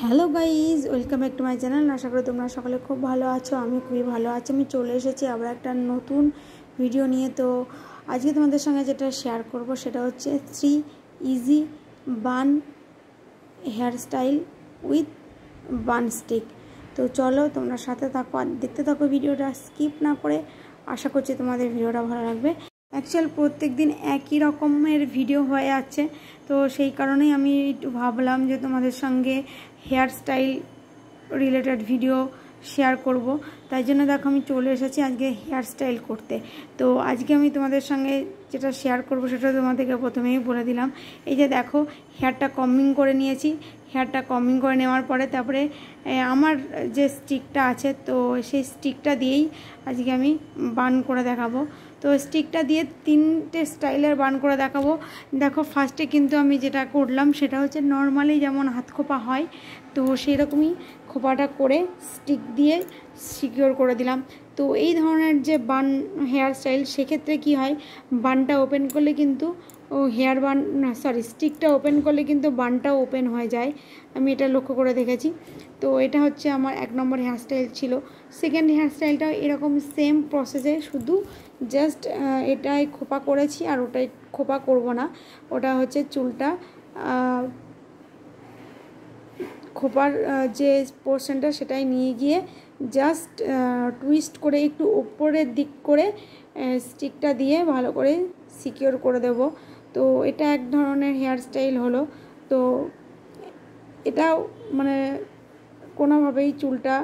Hello guys, welcome back to my channel. আশা করি তোমরা সকলে খুব ভালো আছো। আমি খুবই ভালো আছি। আমি চলে এসেছি আবার একটা নতুন ভিডিও নিয়ে। তো আজকে তোমাদের সঙ্গে যেটা শেয়ার করব সেটা হচ্ছে 3 easy bun hair style with bun stick. তো চলো তোমরা সাথে থাকো আর দেখতে থাকো ভিডিওটা স্কিপ না করে। আশা করছি তোমাদের ভিডিওটা ভালো লাগবে। অ্যাকচুয়াল প্রত্যেক দিন একই রকমের ভিডিও হয়ে যাচ্ছে, তো সেই কারণেই আমি একটু ভাবলাম যে তোমাদের সঙ্গে hair style related video share করব। তাই জন্য দেখো আমি চলে এসেছি আজকে হেয়ার স্টাইল করতে। তো আজকে আমি তোমাদের সঙ্গে যেটা শেয়ার করব সেটা তোমাদেরকে প্রথমেই বলে দিলাম। এই যে দেখো, হেয়ারটা কম্বিং করে নিয়েছি। হেয়ারটা কম্বিং করে নেওয়ার পরে তারপরে আমার যে স্টিকটা আছে, তো সেই স্টিকটা দিয়েই আজকে আমি বান করে দেখাবো। তো স্টিকটা দিয়ে 3টে স্টাইলের বান করে দেখাবো। দেখো, ফার্স্টে কিন্তু আমি যেটা করলাম সেটা হচ্ছে নর্মালি যেমন হাত খোপা হয়, তো সেই রকমই খোপাটা করে স্টিক দিয়ে সিকিওর করে দিলাম। তো এই ধরনের যে বান হেয়ার স্টাইল, সেক্ষেত্রে কি হয়, বানটা ওপেন করলে কিন্তু হেয়ার বান স্টিকটা ওপেন করলে কিন্তু বানটাও ওপেন হয়ে যায়। আমি এটা লক্ষ্য করে দেখেছি। তো এটা হচ্ছে আমার 1 নম্বর হেয়ার স্টাইল ছিল। সেকেন্ড হেয়ার স্টাইলটাও এরকম সেম প্রসেসে, শুধু জাস্ট এটাই খোপা করেছি আর ওটাই খোপা করব না। ওটা হচ্ছে চুলটা খোপার যে পোর্শনটা সেটাই নিয়ে গিয়ে জাস্ট টুইস্ট করে একটু উপরের দিক করে স্টিকটা দিয়ে ভালো করে সিকিওর করে দেব। তো এটা এক ধরনের হেয়ার স্টাইল হলো। তো এটাও মানে কোনোভাবেই চুলটা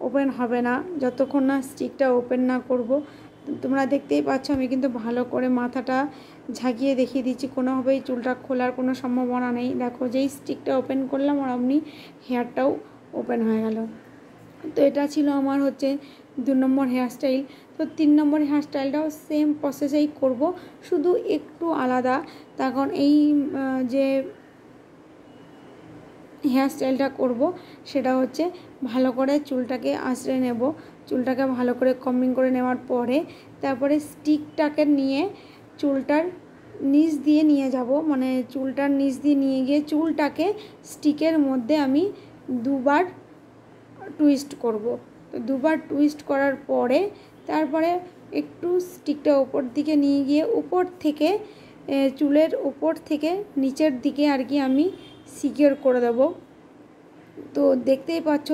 ওপেন হবে না যতক্ষণ না স্টিকটা ওপেন না করব। তোমরা দেখতেই পাচ্ছ আমি কিন্তু ভালো করে মাথাটা ঝাঁকিয়ে দেখিয়ে দিচ্ছি, কোনোভাবেই চুলটা খোলার কোনো সম্ভাবনা নেই। দেখো, যেই স্টিকটা ওপেন করলাম আর আপনি হেয়ারটাও ওপেন হয়ে গেল। তো এটা ছিল আমার হচ্ছে 2 নম্বর হেয়ার স্টাইল। তো 3 নম্বর হেয়ার স্টাইলটাও সেম প্রসেসেই করব, শুধু একটু আলাদা। তখন এই যে হেয়ার স্টাইলটা করব সেটা হচ্ছে ভালো করে চুলটাকে আঁচড়ে নেব। চুলটাকে ভালো করে কম্বিং করে নেওয়ার পরে তারপরে স্টিকটাকে নিয়ে চুলটার নিচ দিয়ে নিয়ে যাব, মানে চুলটার নিচ দিয়ে নিয়ে গিয়ে চুলটাকে স্টিকের মধ্যে আমি 2বার টুইস্ট করব। তো 2বার টুইস্ট করার পরে তারপরে একটু স্টিকটা উপর দিকে নিয়ে গিয়ে উপর থেকে চুলের উপর থেকে নিচের দিকে আর কি আমি সিকিওর করে দেব। তো দেখতেই পাচ্ছ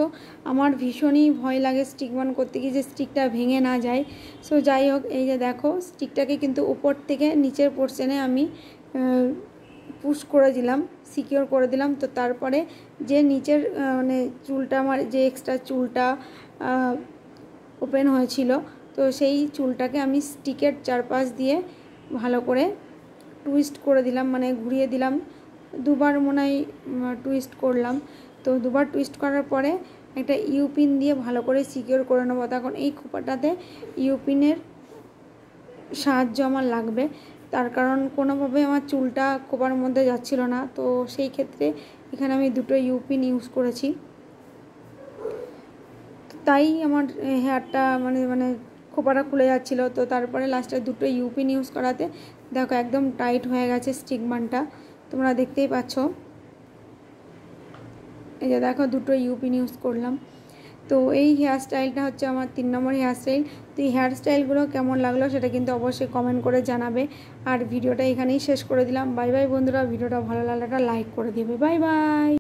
আমার ভীষণই ভয় লাগে স্টিক বান করতে গিয়ে যে স্টিকটা ভেঙে না যায়। সো যাই হোক, এই যে দেখো, স্টিকটাকে কিন্তু উপর থেকে নিচের পোর্শনে আমি পুশ করে দিলাম, সিকিওর করে দিলাম। তো তারপরে যে নিচের মানে চুলটা, আমার যে এক্সট্রা চুলটা ওপেন হয়েছিল, তো সেই চুলটাকে আমি স্টিকের চারপাশ দিয়ে ভালো করে টুইস্ট করে দিলাম, মানে ঘুরিয়ে দিলাম। 2বার মনে হয় টুইস্ট করলাম। তো 2বার টুইস্ট করার পরে একটা ইউপিন দিয়ে ভালো করে সিকিওর করে নেবো। তখন এই খোপাটাতে ইউপিনের সাহায্য আমার লাগবে, তার কারণ কোনোভাবে আমার চুলটা খোপার মধ্যে যাচ্ছিল না। তো সেই ক্ষেত্রে এখানে আমি 2টো ইউপিন ইউজ করেছি। তাই আমার হেয়ারটা মানে খোপাটা খুলে যাচ্ছিল। তো তারপরে লাস্টে 2টো ইউপিন ইউজ করাতে দেখো একদম টাইট হয়ে গেছে স্টিক বানটা, তোমরা দেখতেই পাচ্ছ। এই যে দেখো, 2টো ইউপিন ইউজ করলাম। তো এই হেয়ার স্টাইলটা হচ্ছে আমার 3 নম্বর হেয়ার স্টাইল। তো এই হেয়ার স্টাইলগুলো কেমন লাগলো সেটা কিন্তু অবশ্যই কমেন্ট করে জানাবে। আর ভিডিওটা এখানেই শেষ করে দিলাম। বাই বাই বন্ধুরা, ভিডিওটা ভালো লাগলে একটা লাইক করে দেবে। Bye bye.